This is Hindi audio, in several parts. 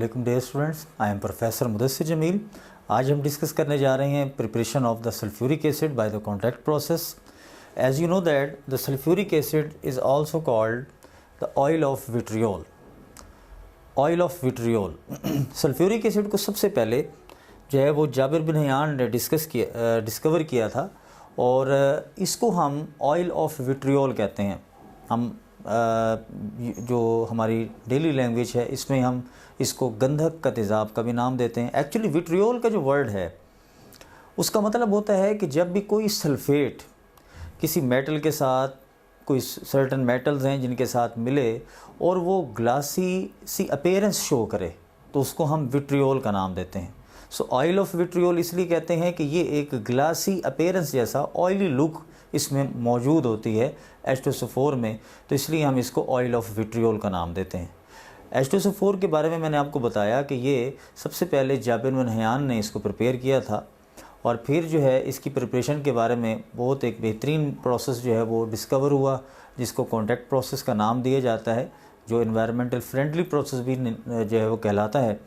वालेकुम dear students, I am professor Mudassir Jameel. आज हम डिस्कस करने जा रहे हैं preparation of the sulphuric acid by the contact process. As you know that the sulphuric acid is also called the oil of vitriol. Oil of vitriol sulphuric acid को सबसे पहले जो है वो जाबिर बिन हयान ने डिस्कवर किया था और इसको हम ऑयल ऑफ विट्रियोल कहते हैं। हम जो हमारी डेली लैंग्वेज है इसमें हम इसको गंधक का तेज़ाब का भी नाम देते हैं। एक्चुअली विट्रियोल का जो वर्ड है उसका मतलब होता है कि जब भी कोई सल्फेट किसी मेटल के साथ, कोई सर्टन मेटल्स हैं जिनके साथ मिले और वो ग्लासी सी अपीयरेंस शो करे तो उसको हम विट्रियोल का नाम देते हैं। सो ऑयल ऑफ विट्रियोल इसलिए कहते हैं कि ये एक ग्लासी अपीयरेंस जैसा ऑयली लुक इसमें मौजूद होती है H2SO4 में, तो इसलिए हम इसको ऑयल ऑफ विट्रियोल का नाम देते हैं। H2SO4 के बारे में मैंने आपको बताया कि ये सबसे पहले जाबिर बिन हयान ने इसको प्रिपेयर किया था और फिर जो है इसकी प्रिपरेशन के बारे में बहुत एक बेहतरीन प्रोसेस जो है वो डिस्कवर हुआ जिसको कॉन्टैक्ट प्रोसेस का नाम दिया जाता है, जो एनवायरमेंटल फ्रेंडली प्रोसेस भी जो है वो कहलाता है।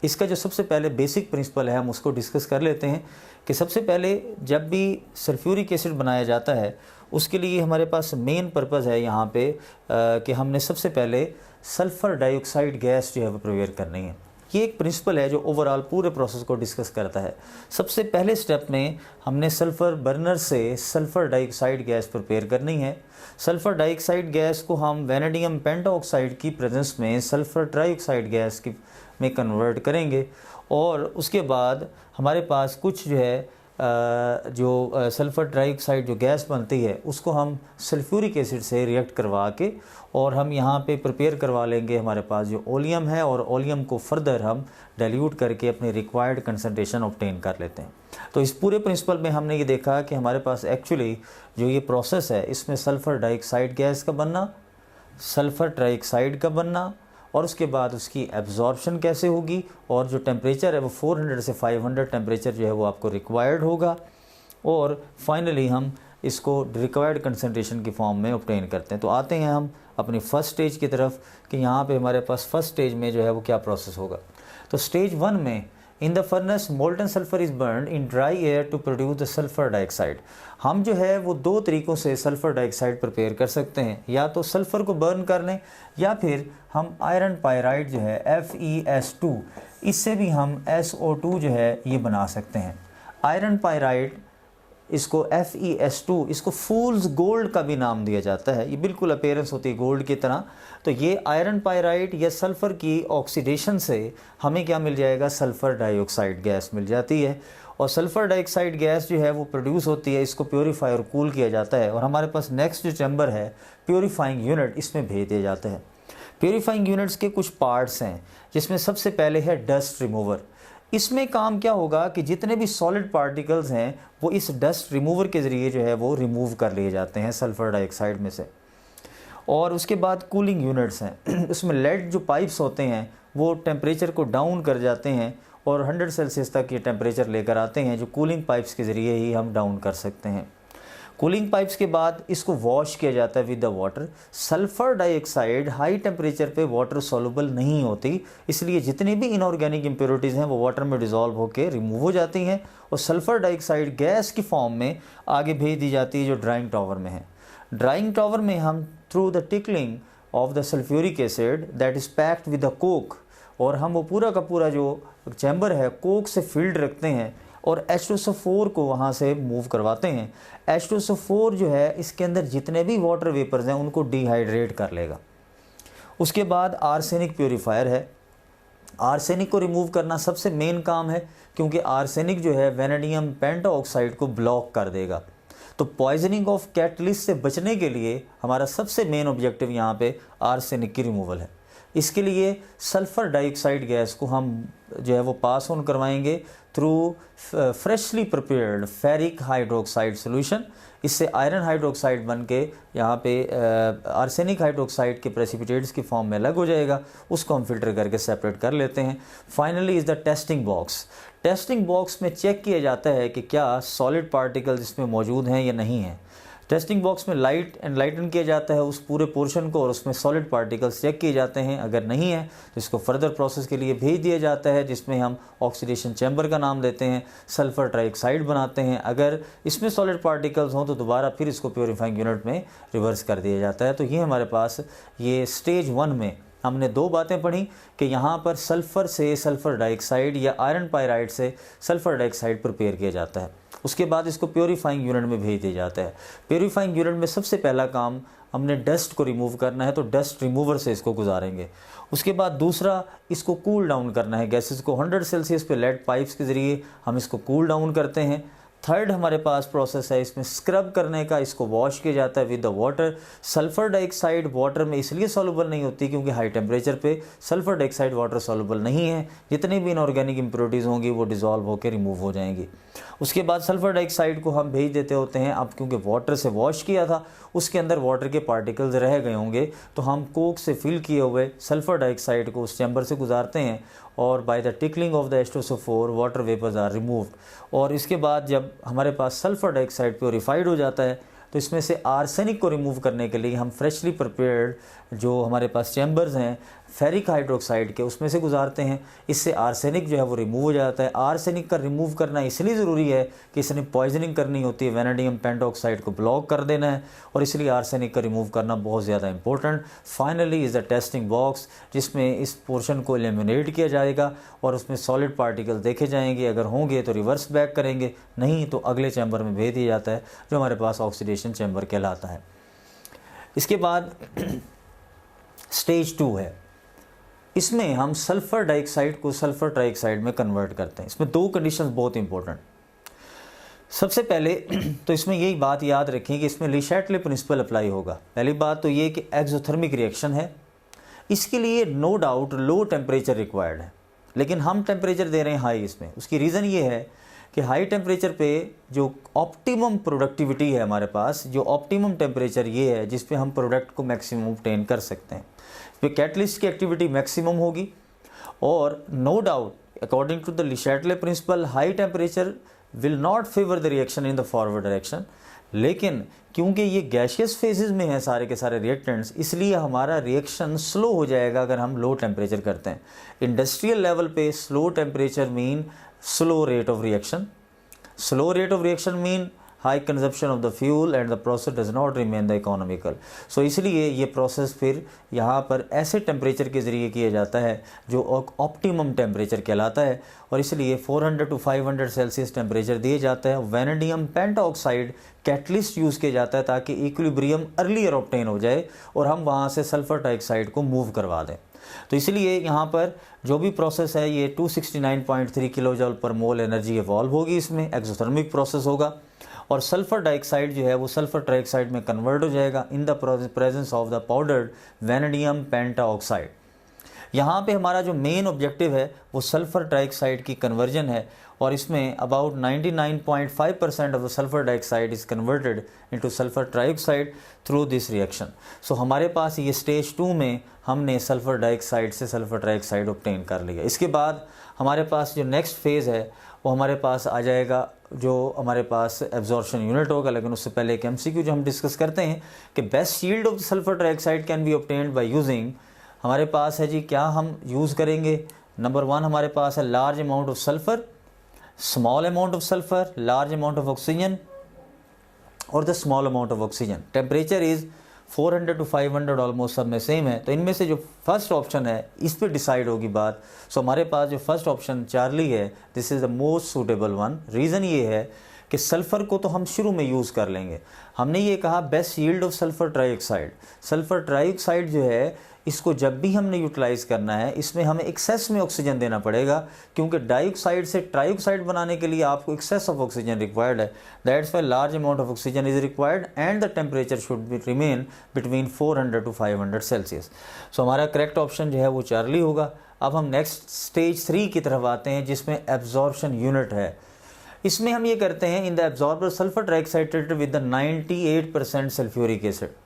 इसका जो सबसे पहले बेसिक प्रिंसिपल है हम उसको डिस्कस कर लेते हैं कि सबसे पहले जब भी सल्फ्यूरिक एसिड बनाया जाता है उसके लिए हमारे पास मेन पर्पज़ है यहाँ पे कि हमने सबसे पहले सल्फ़र डाइऑक्साइड गैस जो है वो प्रिपेयर करनी है। ये एक प्रिंसिपल है जो ओवरऑल पूरे प्रोसेस को डिस्कस करता है। सबसे पहले स्टेप में हमने सल्फ़र बर्नर से सल्फ़र डाइऑक्साइड गैस प्रिपेयर करनी है। सल्फ़र डाइऑक्साइड गैस को हम वैनेडियम पेंटाऑक्साइड की प्रेजेंस में सल्फ़र ट्राइऑक्साइड गैस की में कन्वर्ट करेंगे और उसके बाद हमारे पास कुछ जो है जो सल्फ़र ट्राइऑक्साइड जो गैस बनती है उसको हम सल्फ्यूरिक एसिड से रिएक्ट करवा के और हम यहाँ पे प्रिपेयर करवा लेंगे हमारे पास जो ओलियम है और ओलियम को फर्दर हम डाइल्यूट करके अपने रिक्वायर्ड कंसंट्रेशन ऑब्टेन कर लेते हैं। तो इस पूरे प्रिंसिपल में हमने ये देखा कि हमारे पास एक्चुअली जो ये प्रोसेस है इसमें सल्फ़र डाइऑक्साइड गैस का बनना, सल्फ़र ट्राइऑक्साइड का बनना और उसके बाद उसकी एब्जॉर्प्शन कैसे होगी और जो टेम्परेचर है वो 400 से 500 टेम्परेचर जो है वो आपको रिक्वायर्ड होगा और फाइनली हम इसको रिक्वायर्ड कंसंट्रेशन की फॉर्म में ऑब्टेन करते हैं। तो आते हैं हम अपनी फ़र्स्ट स्टेज की तरफ कि यहाँ पे हमारे पास फर्स्ट स्टेज में जो है वो क्या प्रोसेस होगा। तो स्टेज 1 में in the furnace molten sulphur is burn in dry air to produce the sulphur dioxide. हम जो है वो दो तरीक़ों से सल्फ़र डाइऑक्साइड प्रिपेयर कर सकते हैं, या तो सल्फ़र को बर्न कर लें या फिर हम आयरन पायराइड जो है FeS2 इससे भी हम SO2 जो है ये बना सकते हैं। आयरन पायराइड इसको FeS2 इसको फूल्स गोल्ड का भी नाम दिया जाता है, ये बिल्कुल अपीयरेंस होती है गोल्ड की तरह। तो ये आयरन पायराइड या सल्फ़र की ऑक्सीडेशन से हमें क्या मिल जाएगा, सल्फ़र डाइऑक्साइड गैस मिल जाती है और सल्फ़र डाइऑक्साइड गैस जो है वो प्रोड्यूस होती है, इसको प्योरीफाई और कूल किया जाता है और हमारे पास नेक्स्ट जो चैम्बर है प्योरीफाइंग यूनिट इसमें भेज दिया जाता है। प्योरीफाइंग यूनिट्स के कुछ पार्ट्स हैं जिसमें सबसे पहले है डस्ट रिमूवर। इसमें काम क्या होगा कि जितने भी सॉलिड पार्टिकल्स हैं वो इस डस्ट रिमूवर के ज़रिए जो है वो रिमूव कर लिए जाते हैं सल्फ़र डाइऑक्साइड में से। और उसके बाद कूलिंग यूनिट्स हैं, उसमें लेड जो पाइप्स होते हैं वो टेम्परेचर को डाउन कर जाते हैं और 100 सेल्सियस तक ये टेम्परेचर लेकर आते हैं, जो कूलिंग पाइप्स के ज़रिए ही हम डाउन कर सकते हैं। कूलिंग पाइप्स के बाद इसको वॉश किया जाता है with the water. Sulphur dioxide high temperature पे वाटर सॉल्युबल नहीं होती, इसलिए जितनी भी इनऑर्गेनिक इम्प्योरिटीज़ हैं वो वाटर में डिज़ोल्व होकर रिमूव हो जाती हैं और सल्फ़र डाइऑक्साइड गैस की फॉर्म में आगे भेज दी जाती है जो ड्राइंग टावर में है। ड्राइंग टावर में हम through the tickling of the sulphuric acid that is packed with the Coke, और हम वो पूरा का पूरा जो चैम्बर है कोक से फिल्ड रखते हैं और H2SO4 को वहाँ से मूव करवाते हैं। H2SO4 जो है इसके अंदर जितने भी वाटर वेपर्स हैं उनको डिहाइड्रेट कर लेगा। उसके बाद आर्सेनिक प्योरीफायर है। आर्सेनिक को रिमूव करना सबसे मेन काम है क्योंकि आर्सेनिक जो है वैनेडियम पेंटाऑक्साइड को ब्लॉक कर देगा। तो पॉइजनिंग ऑफ कैटलिस्ट से बचने के लिए हमारा सबसे मेन ऑब्जेक्टिव यहाँ पे आर्सेनिक की रिमूवल है। इसके लिए सल्फ़र डाइऑक्साइड गैस को हम जो है वो पास ऑन करवाएंगे through freshly prepared ferric hydroxide solution. इससे आयरन हाइड्रोक्साइड बन के यहाँ पे आर्सेनिक हाइड्रोक्साइड के प्रेसिपिटेट्स की फॉर्म में अलग हो जाएगा, उसको हम फिल्टर करके सेपरेट कर लेते हैं। Finally is the testing box. Testing box में चेक किया जाता है कि क्या सॉलिड पार्टिकल्स इसमें मौजूद हैं या नहीं हैं। टेस्टिंग बॉक्स में लाइट एनलाइटन किया जाता है उस पूरे पोर्शन को और उसमें सॉलिड पार्टिकल्स चेक किए जाते हैं। अगर नहीं है तो इसको फर्दर प्रोसेस के लिए भेज दिया जाता है, जिसमें हम ऑक्सीडेशन चैम्बर का नाम देते हैं, सल्फर ट्राइऑक्साइड बनाते हैं। अगर इसमें सॉलिड पार्टिकल्स हों तो दोबारा फिर इसको प्योरीफाइंग यूनिट में रिवर्स कर दिया जाता है। तो ये हमारे पास ये स्टेज 1 में हमने 2 बातें पढ़ी कि यहाँ पर सल्फ़र से सल्फ़र डाइऑक्साइड या आयरन पायराइड से सल्फ़र डाइऑक्साइड प्रिपेयर किया जाता है। उसके बाद इसको प्योरीफाइंग यूनिट में भेज दिया जाता है। प्योरीफाइंग यूनिट में सबसे पहला काम हमने डस्ट को रिमूव करना है, तो डस्ट रिमूवर से इसको गुजारेंगे। उसके बाद दूसरा, इसको कूल डाउन करना है। गैसेस को 100 सेल्सियस पे लेड पाइप्स के ज़रिए हम इसको कूल डाउन करते हैं। थर्ड हमारे पास प्रोसेस है इसमें स्क्रब करने का, इसको वॉश किया जाता है with the water. Sulphur dioxide water में इसलिए सॉल्युबल नहीं होती क्योंकि हाई टेम्परेचर पे सल्फ़र डाइऑक्साइड वाटर सॉल्युबल नहीं है। जितनी भी इनऑर्गेनिक इंप्योरिटीज़ होंगी वो डिज़ोल्व होकर रिमूव हो जाएंगी। उसके बाद सल्फ़र डाइऑक्साइड को हम भेज देते होते हैं। अब क्योंकि वाटर से वॉश किया था उसके अंदर वाटर के पार्टिकल्स रह गए होंगे, तो हम कोक से फिल किए हुए सल्फ़र डाइऑक्साइड को उस चैम्बर से गुजारते हैं और by the tickling of the H2SO4 water vapours are removed. और इसके बाद जब हमारे पास सल्फ़र डाइऑक्साइड प्योरीफाइड हो जाता है तो इसमें से आर्सेनिक को रिमूव करने के लिए हम फ्रेशली प्रिपेयर्ड जो हमारे पास चैम्बर्स हैं फेरिक हाइड्रोक्साइड के उसमें से गुजारते हैं। इससे आर्सेनिक जो है वो रिमूव हो जाता है। आर्सेनिक का रिमूव करना इसलिए ज़रूरी है कि इसने पॉइजनिंग करनी होती है, वैनेडियम पेंटॉक्साइड को ब्लॉक कर देना है, और इसलिए आर्सेनिक का रिमूव करना बहुत ज़्यादा important. Finally is the testing box, जिसमें इस पोर्शन को एलिमिनेट किया जाएगा और उसमें सॉलिड पार्टिकल देखे जाएंगे। अगर होंगे तो रिवर्स बैक करेंगे, नहीं तो अगले चैम्बर में भेज दिया जाता है जो हमारे पास ऑक्सीडेशन चैम्बर कहलाता है। इसके बाद स्टेज 2 है, इसमें हम सल्फ़र डाइऑक्साइड को सल्फ़र ट्राइऑक्साइड में कन्वर्ट करते हैं। इसमें 2 कंडीशंस बहुत इंपॉर्टेंट। सबसे पहले तो इसमें यही बात याद रखें कि इसमें ले शैटले प्रिंसिपल अप्लाई होगा। पहली बात तो ये कि एक्सोथर्मिक रिएक्शन है, इसके लिए no doubt low temperature required है, लेकिन हम टेम्परेचर दे रहे हैं हाई इसमें। उसकी रीज़न ये है कि हाई टेम्परेचर पे जो ऑप्टिमम प्रोडक्टिविटी है हमारे पास, जो ऑप्टिमम टेम्परेचर ये है जिस पे हम प्रोडक्ट को मैक्सिमम ऑब्टेन कर सकते हैं, पे कैटलिस्ट की एक्टिविटी मैक्सिमम होगी। और no doubt according to the Le Chatelier principle high temperature will not favour the reaction in the forward direction, लेकिन क्योंकि ये गैशियस फेजेस में है सारे के सारे रिएक्टेंट्स, इसलिए हमारा रिएक्शन स्लो हो जाएगा अगर हम लो टेम्परेचर करते हैं। इंडस्ट्रियल लेवल पे slow temperature mean slow rate of reaction, slow rate of reaction mean high consumption of the fuel and the process does not remain the economical. So इसलिए ये प्रोसेस फिर यहाँ पर ऐसे टेम्परेचर के ज़रिए किया जाता है जो ऑप्टिमम टेम्परेचर कहलाता है, और इसलिए 400 to 500 सेल्सियस टेम्परेचर दिए जाता है। वैनेडियम पेंटॉक्साइड कैटलिस्ट यूज़ किया जाता है ताकि इक्विलिब्रियम अर्लियर ऑब्टेन हो जाए और हम वहाँ से सल्फ़र डाइऑक्साइड को मूव करवा दें। तो इसलिए यहाँ पर जो भी प्रोसेस है ये 269.3 किलो जूल पर मोल एनर्जी इवॉल्व होगी, इसमें एक्सोथर्मिक प्रोसेस होगा और सल्फ़र डाइऑक्साइड जो है वो सल्फ़र ट्राइऑक्साइड में कन्वर्ट हो जाएगा in the presence of the powdered vanadium pentoxide. यहाँ पे हमारा जो मेन ऑब्जेक्टिव है वो सल्फ़र डाइऑक्साइड की कन्वर्जन है, और इसमें about 99.5% of the sulphur dioxide is converted into sulphur trioxide through this reaction. So हमारे पास ये स्टेज 2 में हमने सल्फ़र डाइऑक्साइड से सल्फ़र ट्राइऑक्साइड ऑब्टेन कर लिया। इसके बाद हमारे पास जो नेक्स्ट फेज़ है वो हमारे पास आ जाएगा, जो हमारे पास एब्जॉर्प्शन यूनिट होगा। लेकिन उससे पहले एक MCQ जो हम डिस्कस करते हैं कि best yield of sulphur trioxide can be obtained by using, हमारे पास है जी क्या हम यूज़ करेंगे। नंबर 1 हमारे पास है large amount of sulphur, small amount of sulphur, large amount of oxygen और the small amount of oxygen. Temperature is 400 to 500 almost सब में सेम है। तो इनमें से जो फर्स्ट ऑप्शन है इस पे डिसाइड होगी बात। सो हमारे पास जो फर्स्ट ऑप्शन चार्ली है, this is the most suitable one. Reason ये है कि सल्फ़र को तो हम शुरू में यूज़ कर लेंगे। हमने ये कहा best yield of sulphur trioxide. Sulphur trioxide जो है इसको जब भी हमने यूटिलाइज़ करना है इसमें हमें एक्सेस में ऑक्सीजन देना पड़ेगा, क्योंकि डाइऑक्साइड से ट्राइऑक्साइड बनाने के लिए आपको एक्सेस ऑफ ऑक्सीजन रिक्वायर्ड है। That's why large amount of oxygen is required and the temperature should be remain between 400 to 500 Celsius. So हमारा करेक्ट ऑप्शन जो है वो चार्ली होगा। अब हम नेक्स्ट स्टेज 3 की तरफ आते हैं जिसमें एब्जॉर्प्शन यूनिट है। इसमें हम ये करते हैं in the absorber sulphur trioxide treated with the 98% sulphuric acid.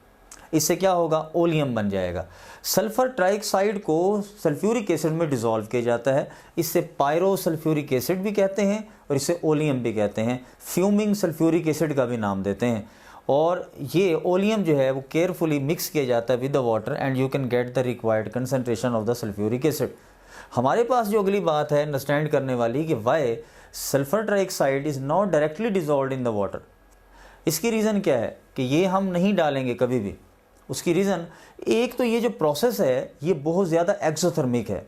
इससे क्या होगा, ओलियम बन जाएगा। सल्फ़र ट्राइऑक्साइड को सल्फ्यूरिक एसिड में डिज़ोल्व किया जाता है। इससे पायरो सल्फ्यूरिक एसिड भी कहते हैं और इसे ओलियम भी कहते हैं। फ्यूमिंग सल्फ्यूरिक एसिड का भी नाम देते हैं। और ये ओलियम जो है वो केयरफुली मिक्स किया जाता है with the water and you can get the required concentration of the sulphuric acid. हमारे पास जो अगली बात है अंडरस्टैंड करने वाली कि why sulphur trioxide is not directly dissolved in the water. इसकी रीज़न क्या है कि ये हम नहीं डालेंगे कभी भी। उसकी रीज़न एक तो ये जो प्रोसेस है ये बहुत ज़्यादा एक्सोथर्मिक है।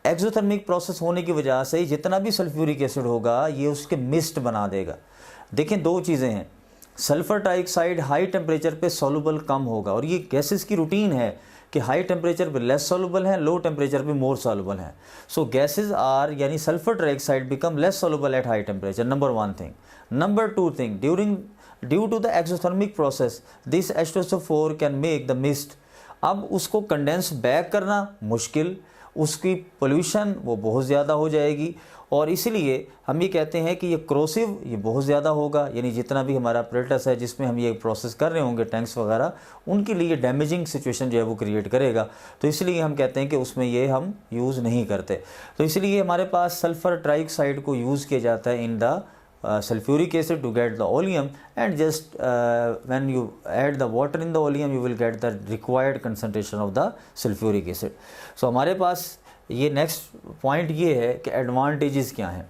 एक्सोथर्मिक प्रोसेस होने की वजह से जितना भी सल्फ्यूरिक एसिड होगा ये उसके मिस्ट बना देगा। देखें दो चीज़ें हैं, सल्फर ट्राइऑक्साइड हाई टेम्परेचर पे सॉल्युबल कम होगा और ये गैसेस की रूटीन है कि हाई टेम्परेचर पे लेस सॉल्युबल है, लो टेम्परेचर पे मोर सॉल्युबल है। सो गैसेस आर यानी sulphur trioxide become less soluble at high temperature, number one thing. Number two thing, due to the exothermic process this H2SO4 can make the mist. अब उसको कंडेंस बैक करना मुश्किल, उसकी पोल्यूशन वो बहुत ज़्यादा हो जाएगी और इसलिए हम ये कहते हैं कि ये क्रोसिव ये बहुत ज़्यादा होगा, यानी जितना भी हमारा अपरेटस है जिसमें हम ये प्रोसेस कर रहे होंगे टैंक्स वगैरह, उनके लिए डैमेजिंग सिचुएशन जो है वो क्रिएट करेगा। तो इसलिए हम कहते हैं कि उसमें ये हम यूज़ नहीं करते। तो इसलिए हमारे पास सल्फर ट्राइऑक्साइड को यूज़ किया जाता है in the sulfuric acid to get the oleum, and just when you add the water in the oleum you will get the required concentration of the sulfuric acid. So हमारे पास ये नेक्स्ट पॉइंट ये है कि एडवांटेजेस क्या हैं।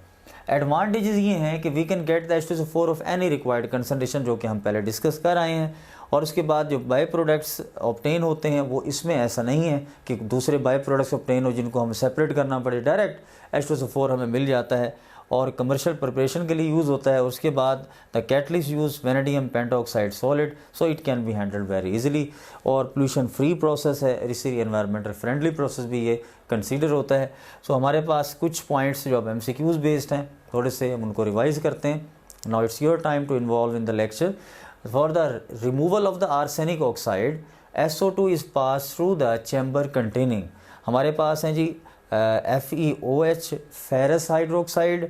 एडवांटेजेस ये हैं कि we can get the H2SO4 of any required concentration, जो कि हम पहले डिस्कस कर आए हैं। और उसके बाद जो बाई प्रोडक्ट्स ऑब्टेन होते हैं वो इसमें ऐसा नहीं है कि दूसरे बाई प्रोडक्ट्स ऑब्टेन हो जिनको हमें सेपरेट करना पड़े, डायरेक्ट H2SO4 हमें मिल जाता है और कमर्शियल प्रिपरेशन के लिए यूज़ होता है। उसके बाद the catalyst use vanadium pentoxide solid, so it can be handled very easily और पोल्यूशन फ्री प्रोसेस है, इसी एनवायरमेंटल फ्रेंडली प्रोसेस भी ये कंसीडर होता है। सो हमारे पास कुछ पॉइंट्स जो अब MCQs बेस्ड हैं, थोड़े से हम उनको रिवाइज करते हैं। Now it's your time to involve in the lecture. For the removal of the arsenic oxide SO2 is pass through the chamber containing. हमारे पास हैं जी FeOH ferrous hydroxide,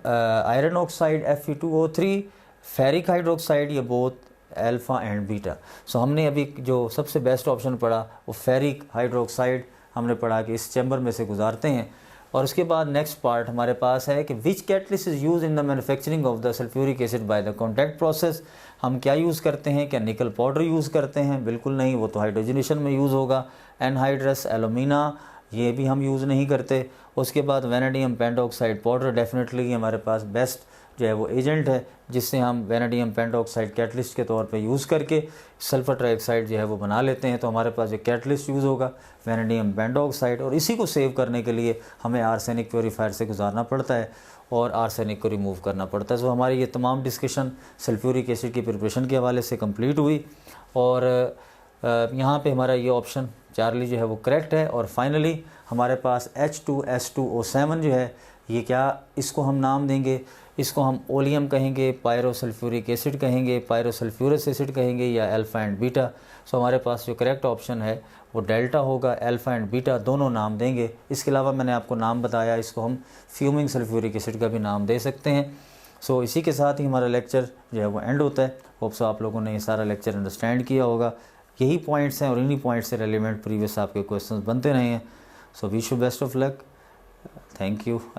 iron oxide Fe2O3, ferric hydroxide, ये both alpha and beta. So हमने अभी जो सबसे बेस्ट ऑप्शन पढ़ा वो फेरिक हाइड्रोक्साइड हमने पढ़ा कि इस चैम्बर में से गुजारते हैं। और उसके बाद नेक्स्ट पार्ट हमारे पास है कि which catalyst is use in the manufacturing of the sulphuric acid by the contact process. हम क्या यूज़ करते हैं, क्या निकल पाउडर यूज़ करते हैं? बिल्कुल नहीं, वो तो हाइड्रोजनेशन में यूज़ होगा। एनहाइड्रस एलुमिना ये भी हम यूज़ नहीं करते। उसके बाद वेनेडियम पेंटॉक्साइड पाउडर डेफिनेटली हमारे पास बेस्ट जो है वो एजेंट है जिससे हम वेनेडियम पेंटॉक्साइड कैटलिस्ट के तौर पे यूज़ करके सल्फर ट्राइऑक्साइड जो है वो बना लेते हैं। तो हमारे पास जो कैटलिस्ट यूज़ होगा वेनेडियम पेंटॉक्साइड, और इसी को सेव करने के लिए हमें आर्सेनिक प्योरीफायर से गुजारना पड़ता है और आर्सेनिक को रिमूव करना पड़ता है। सो हमारी ये तमाम डिस्कशन सल्फ्यूरिक एसिड की प्रिपरेशन के हवाले से कंप्लीट हुई और यहाँ पे हमारा ये ऑप्शन चार्ली जो है वो करेक्ट है। और फाइनली हमारे पास H2S2O7 जो है ये क्या, इसको हम नाम देंगे, इसको हम ओलियम कहेंगे, पायरोसल्फ्यूरिक एसिड कहेंगे, पायरोसल्फ्यूरस एसिड कहेंगे या अल्फ़ा एंड बीटा। सो हमारे पास जो करेक्ट ऑप्शन है वो डेल्टा होगा, अल्फ़ा एंड बीटा दोनों नाम देंगे। इसके अलावा मैंने आपको नाम बताया, इसको हम फ्यूमिंग सल्फ्यूरिक एसिड का भी नाम दे सकते हैं। सो इसी के साथ ही हमारा लेक्चर जो है वो एंड होता है। होप सो आप लोगों ने ये सारा लेक्चर अंडरस्टैंड किया होगा। यही पॉइंट्स हैं और इन्हीं पॉइंट्स से रेलिवेंट प्रीवियस आपके क्वेश्चंस बनते रहे हैं। So wish you best of luck, thank you.